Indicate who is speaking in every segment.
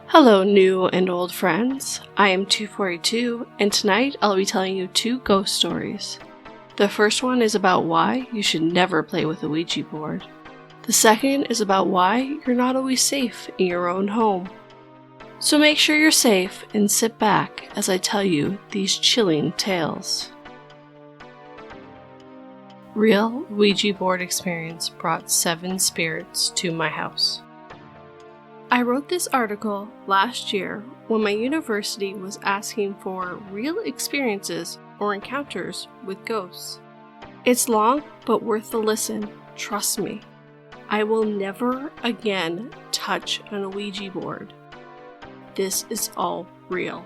Speaker 1: Hello, new and old friends. I am 242, and tonight I'll be telling you two ghost stories. The first one is about why you should never play with a Ouija board. The second is about why you're not always safe in your own home. So make sure you're safe and sit back as I tell you these chilling tales. Real Ouija board experience brought 7 spirits to my house. I wrote this article last year when my university was asking for real experiences or encounters with ghosts. It's long, but worth the listen, trust me. I will never again touch an Ouija board. This is all real.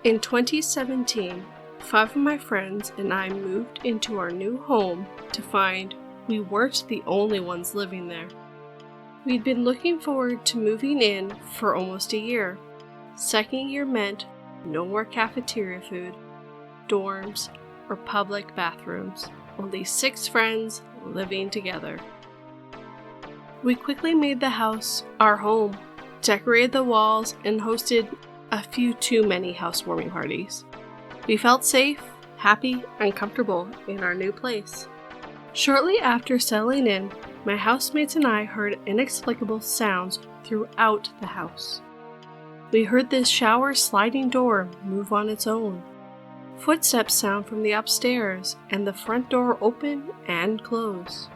Speaker 1: In 2017, 5 of my friends and I moved into our new home to find we weren't the only ones living there. We'd been looking forward to moving in for almost a year. Second year meant no more cafeteria food, dorms, or public bathrooms. Only 6 friends living together. We quickly made the house our home, decorated the walls, and hosted a few too many housewarming parties. We felt safe, happy, and comfortable in our new place. Shortly after settling in, my housemates and I heard inexplicable sounds throughout the house. We heard this shower sliding door move on its own. Footsteps sound from the upstairs, and the front door open and close.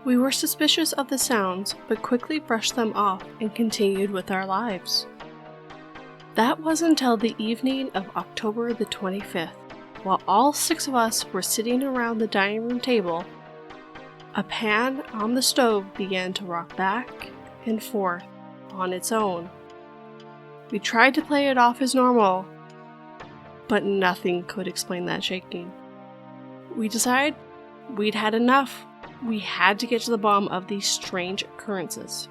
Speaker 1: We were suspicious of the sounds, but quickly brushed them off and continued with our lives. That was until the evening of October the 25th, while all 6 of us were sitting around the dining room table. A pan on the stove began to rock back and forth on its own. We tried to play it off as normal, but nothing could explain that shaking. We decided we'd had enough. We had to get to the bottom of these strange occurrences.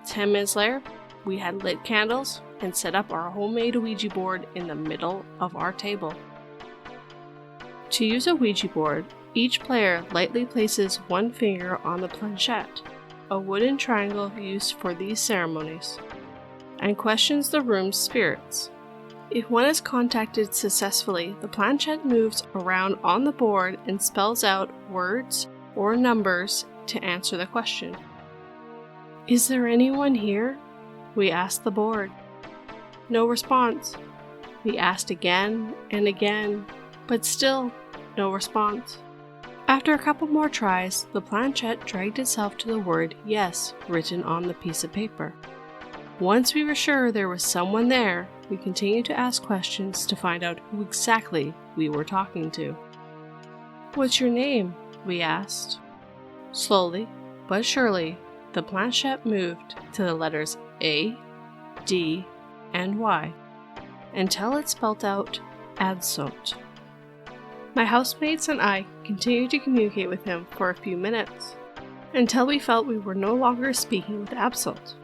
Speaker 1: 10 minutes later, we had lit candles and set up our homemade Ouija board in the middle of our table. To use a Ouija board, each player lightly places 1 finger on the planchette, a wooden triangle used for these ceremonies, and questions the room's spirits. If one is contacted successfully, the planchette moves around on the board and spells out words or numbers to answer the question. "Is there anyone here?" we asked the board. No response. We asked again and again, but still no response. After a couple more tries, the planchette dragged itself to the word "yes" written on the piece of paper. Once we were sure there was someone there, we continued to ask questions to find out who exactly we were talking to. "What's your name?" we asked. Slowly, but surely, the planchette moved to the letters A, D, and Y, until it spelt out Adsont. My housemates and I continued to communicate with him for a few minutes, until we felt we were no longer speaking with Absent.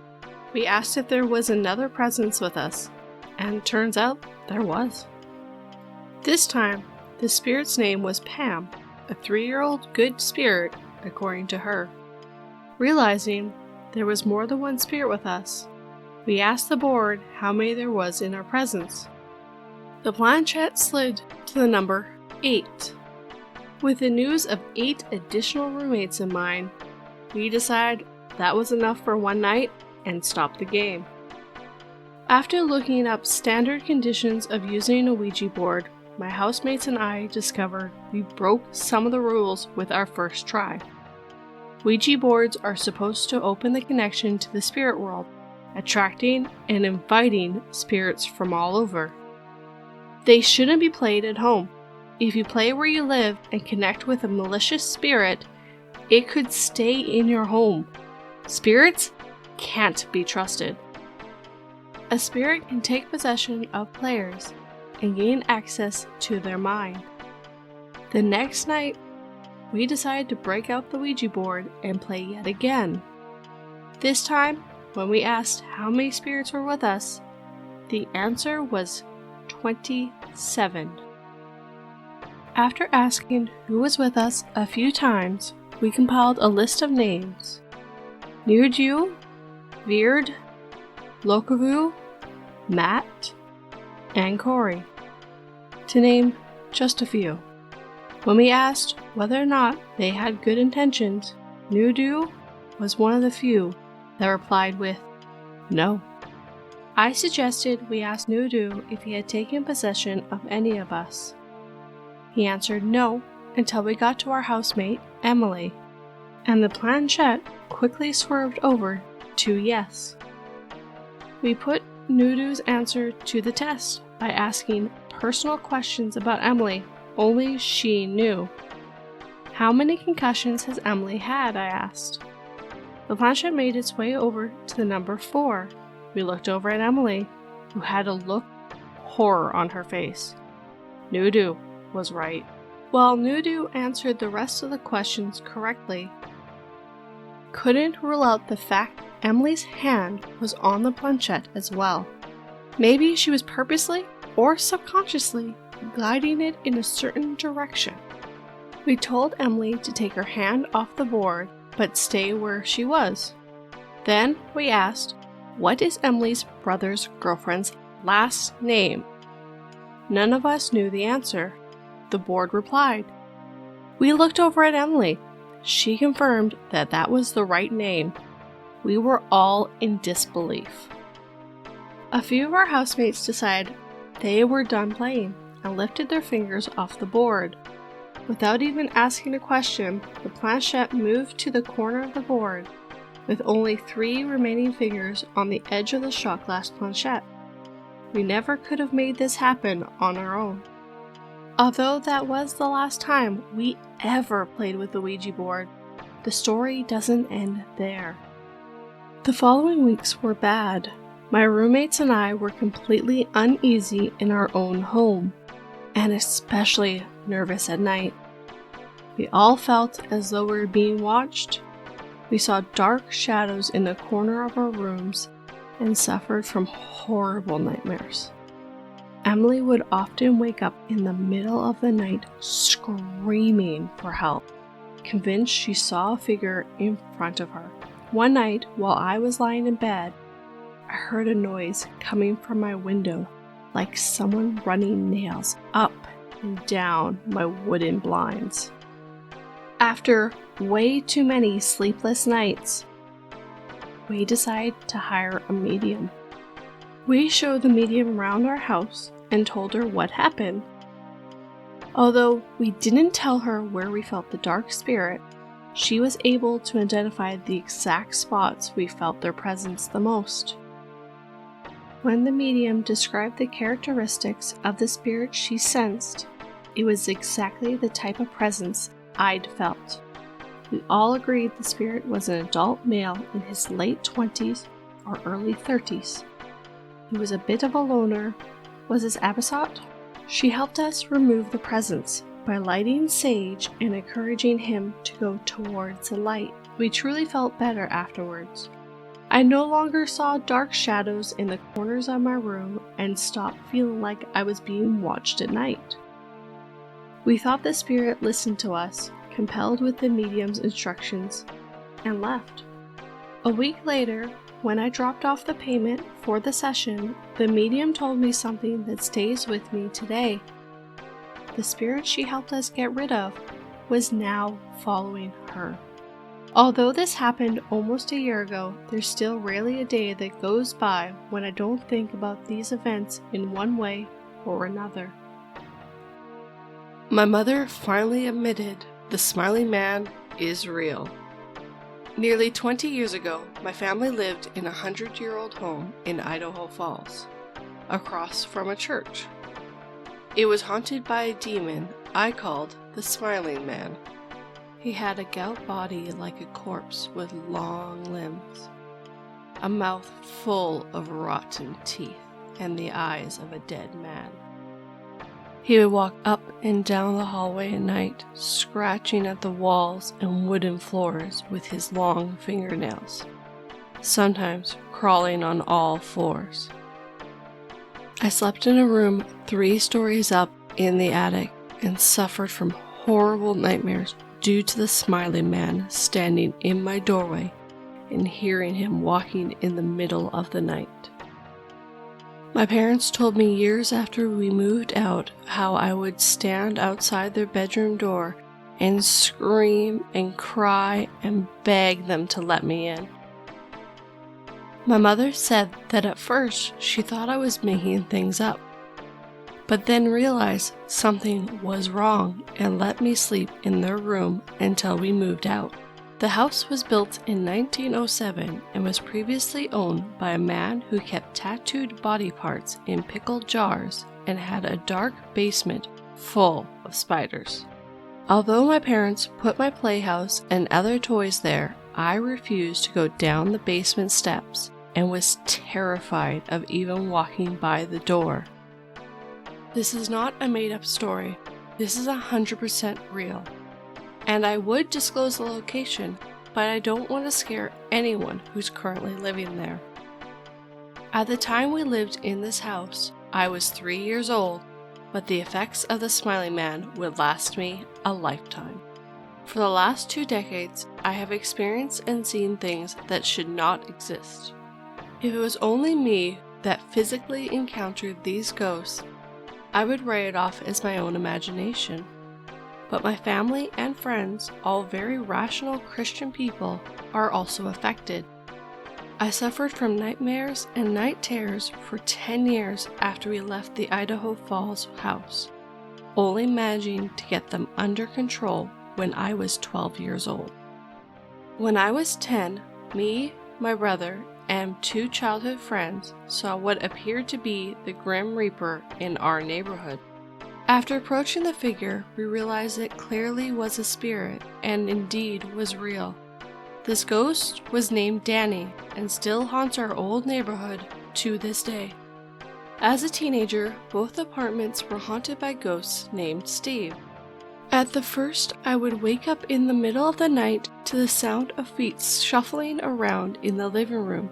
Speaker 1: We asked if there was another presence with us, and turns out there was. This time, the spirit's name was Pam, a 3-year-old good spirit, according to her. Realizing there was more than one spirit with us, we asked the board how many there was in our presence. The planchette slid to the number 8. With the news of 8 additional roommates in mind, we decided that was enough for one night and stopped the game. After looking up standard conditions of using a Ouija board, my housemates and I discovered we broke some of the rules with our first try. Ouija boards are supposed to open the connection to the spirit world, attracting and inviting spirits from all over. They shouldn't be played at home. If you play where you live and connect with a malicious spirit, it could stay in your home. Spirits can't be trusted. A spirit can take possession of players and gain access to their mind. The next night, we decided to break out the Ouija board and play yet again. This time, when we asked how many spirits were with us, the answer was 27. After asking who was with us a few times, we compiled a list of names. Nirju, Veerd, Lokavu, Matt, and Corey, to name just a few. When we asked whether or not they had good intentions, Nudu was one of the few that replied with no. I suggested we ask Nudu if he had taken possession of any of us. He answered no until we got to our housemate, Emily, and the planchette quickly swerved over to yes. We put Nudu's answer to the test by asking personal questions about Emily only she knew. How many concussions has Emily had? I asked. The planchette made its way over to the number 4. We looked over at Emily, who had a look of horror on her face. Nudu was right. While Nudu answered the rest of the questions correctly, couldn't rule out the fact Emily's hand was on the planchette as well. Maybe she was purposely or subconsciously guiding it in a certain direction. We told Emily to take her hand off the board but stay where she was. Then we asked, what is Emily's brother's girlfriend's last name? None of us knew the answer. The board replied. We looked over at Emily. She confirmed that that was the right name. We were all in disbelief. A few of our housemates decided they were done playing and lifted their fingers off the board. Without even asking a question, the planchette moved to the corner of the board, with only 3 remaining fingers on the edge of the shot glass planchette. We never could have made this happen on our own. Although that was the last time we ever played with the Ouija board, the story doesn't end there. The following weeks were bad. My roommates and I were completely uneasy in our own home, and especially nervous at night. We all felt as though we were being watched. We saw dark shadows in the corner of our rooms and suffered from horrible nightmares. Emily would often wake up in the middle of the night screaming for help, convinced she saw a figure in front of her. One night, while I was lying in bed, I heard a noise coming from my window, like someone running nails up and down my wooden blinds. After way too many sleepless nights, we decided to hire a medium. We showed the medium around our house and told her what happened. Although we didn't tell her where we felt the dark spirit, she was able to identify the exact spots we felt their presence the most. When the medium described the characteristics of the spirit she sensed, it was exactly the type of presence I'd felt. We all agreed the spirit was an adult male in his late 20s or early 30s. He was a bit of a loner. Was his Abasot? She helped us remove the presence by lighting sage and encouraging him to go towards the light. We truly felt better afterwards. I no longer saw dark shadows in the corners of my room and stopped feeling like I was being watched at night. We thought the spirit listened to us, compelled with the medium's instructions, and left. A week later, when I dropped off the payment for the session, the medium told me something that stays with me today. The spirit she helped us get rid of was now following her. Although this happened almost a year ago, there's still rarely a day that goes by when I don't think about these events in one way or another. My mother finally admitted the smiling man is real. Nearly 20 years ago, my family lived in a 100-year-old home in Idaho Falls, across from a church. It was haunted by a demon I called the Smiling Man. He had a gout body like a corpse with long limbs, a mouth full of rotten teeth, and the eyes of a dead man. He would walk up and down the hallway at night, scratching at the walls and wooden floors with his long fingernails, sometimes crawling on all fours. I slept in a room 3 stories up in the attic and suffered from horrible nightmares due to the smiling man standing in my doorway and hearing him walking in the middle of the night. My parents told me years after we moved out how I would stand outside their bedroom door and scream and cry and beg them to let me in. My mother said that at first she thought I was making things up, but then realized something was wrong and let me sleep in their room until we moved out. The house was built in 1907 and was previously owned by a man who kept tattooed body parts in pickled jars and had a dark basement full of spiders. Although my parents put my playhouse and other toys there, I refused to go down the basement steps and was terrified of even walking by the door. This is not a made-up story. This is 100% real. And I would disclose the location, but I don't want to scare anyone who's currently living there. At the time we lived in this house, I was 3 years old, but the effects of the Smiling Man would last me a lifetime. For the last 2 decades, I have experienced and seen things that should not exist. If it was only me that physically encountered these ghosts, I would write it off as my own imagination. But my family and friends, all very rational Christian people, are also affected. I suffered from nightmares and night terrors for 10 years after we left the Idaho Falls house, only managing to get them under control when I was 12 years old. When I was 10, me, my brother, and 2 childhood friends saw what appeared to be the Grim Reaper in our neighborhood. After approaching the figure, we realized it clearly was a spirit and indeed was real. This ghost was named Danny and still haunts our old neighborhood to this day. As a teenager, both apartments were haunted by ghosts named Steve. At the first, I would wake up in the middle of the night to the sound of feet shuffling around in the living room.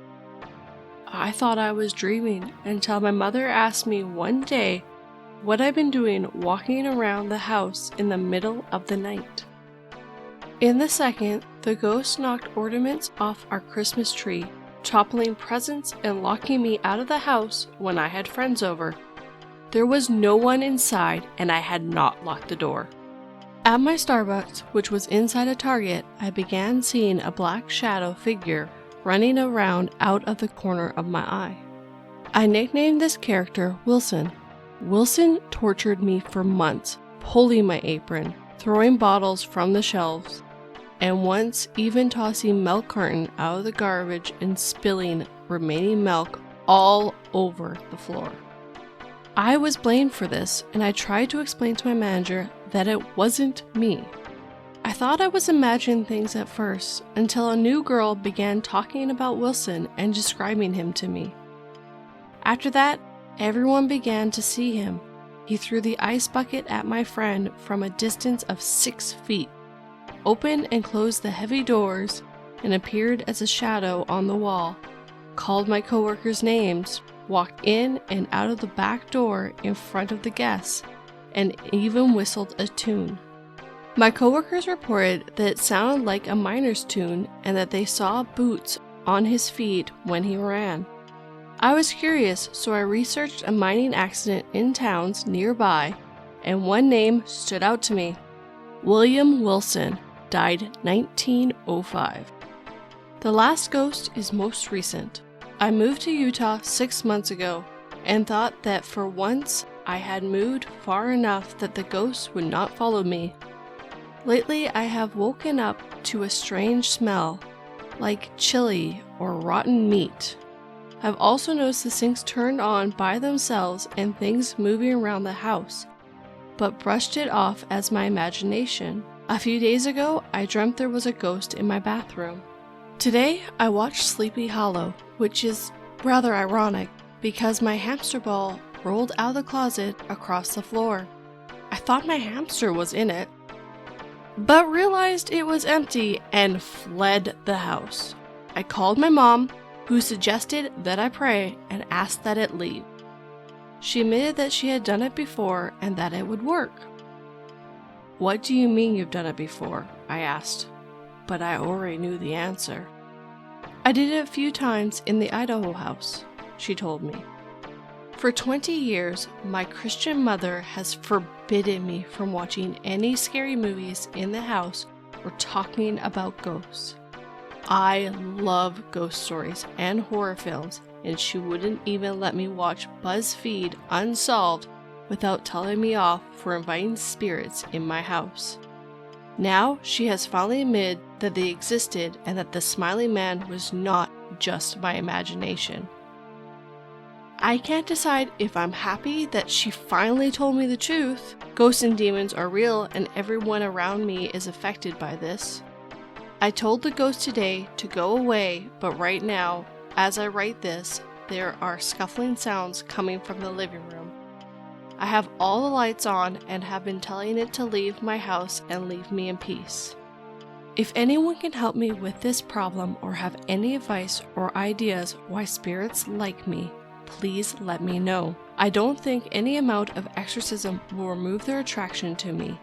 Speaker 1: I thought I was dreaming until my mother asked me one day what I'd been doing walking around the house in the middle of the night. In the second, the ghost knocked ornaments off our Christmas tree, toppling presents and locking me out of the house when I had friends over. There was no one inside and I had not locked the door. At my Starbucks, which was inside a Target, I began seeing a black shadow figure running around out of the corner of my eye. I nicknamed this character Wilson. Wilson tortured me for months, pulling my apron, throwing bottles from the shelves, and once even tossing milk carton out of the garbage and spilling remaining milk all over the floor. I was blamed for this, and I tried to explain to my manager that it wasn't me. I thought I was imagining things at first, until a new girl began talking about Wilson and describing him to me. After that, everyone began to see him. He threw the ice bucket at my friend from a distance of 6 feet, opened and closed the heavy doors, and appeared as a shadow on the wall, called my coworkers' names, walked in and out of the back door in front of the guests, and even whistled a tune. My coworkers reported that it sounded like a miner's tune and that they saw boots on his feet when he ran. I was curious, so I researched a mining accident in towns nearby, and one name stood out to me. William Wilson, died 1905. The last ghost is most recent. I moved to Utah 6 months ago and thought that for once I had moved far enough that the ghost would not follow me. Lately, I have woken up to a strange smell, like chili or rotten meat. I've also noticed the sinks turned on by themselves and things moving around the house, but brushed it off as my imagination. A few days ago, I dreamt there was a ghost in my bathroom. Today, I watched Sleepy Hollow, which is rather ironic because my hamster ball rolled out of the closet across the floor. I thought my hamster was in it, but realized it was empty and fled the house. I called my mom, who suggested that I pray and asked that it leave. She admitted that she had done it before and that it would work. "What do you mean you've done it before?" I asked, but I already knew the answer. "I did it a few times in the Idaho house," she told me. For 20 years, my Christian mother has forbidden me from watching any scary movies in the house or talking about ghosts. I love ghost stories and horror films, and she wouldn't even let me watch BuzzFeed Unsolved without telling me off for inviting spirits in my house. Now she has finally admitted that they existed and that the smiling man was not just my imagination. I can't decide if I'm happy that she finally told me the truth. Ghosts and demons are real and everyone around me is affected by this. I told the ghost today to go away, but right now, as I write this, there are scuffling sounds coming from the living room. I have all the lights on and have been telling it to leave my house and leave me in peace. If anyone can help me with this problem or have any advice or ideas why spirits like me, please let me know. I don't think any amount of exorcism will remove their attraction to me,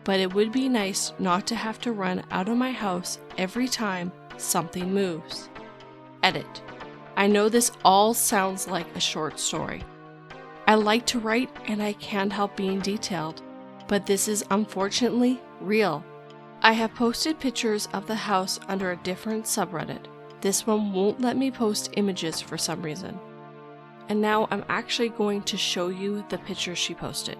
Speaker 1: but it would be nice not to have to run out of my house every time something moves. Edit. I know this all sounds like a short story. I like to write and I can't help being detailed, but this is unfortunately real. I have posted pictures of the house under a different subreddit. This one won't let me post images for some reason. And now I'm actually going to show you the picture she posted.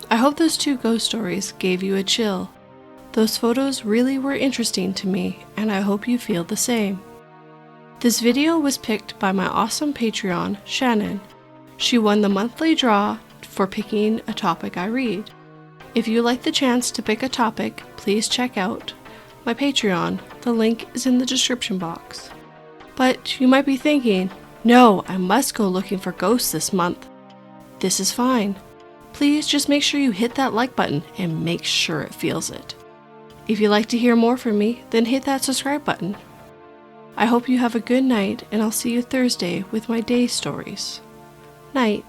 Speaker 1: I hope those 2 ghost stories gave you a chill. Those photos really were interesting to me, and I hope you feel the same. This video was picked by my awesome Patreon, Shannon. She won the monthly draw for picking a topic I read. If you like the chance to pick a topic, please check out my Patreon. The link is in the description box. But you might be thinking, no, I must go looking for ghosts this month. This is fine. Please just make sure you hit that like button and make sure it feels it. If you'd like to hear more from me, then hit that subscribe button. I hope you have a good night, and I'll see you Thursday with my day stories. Night.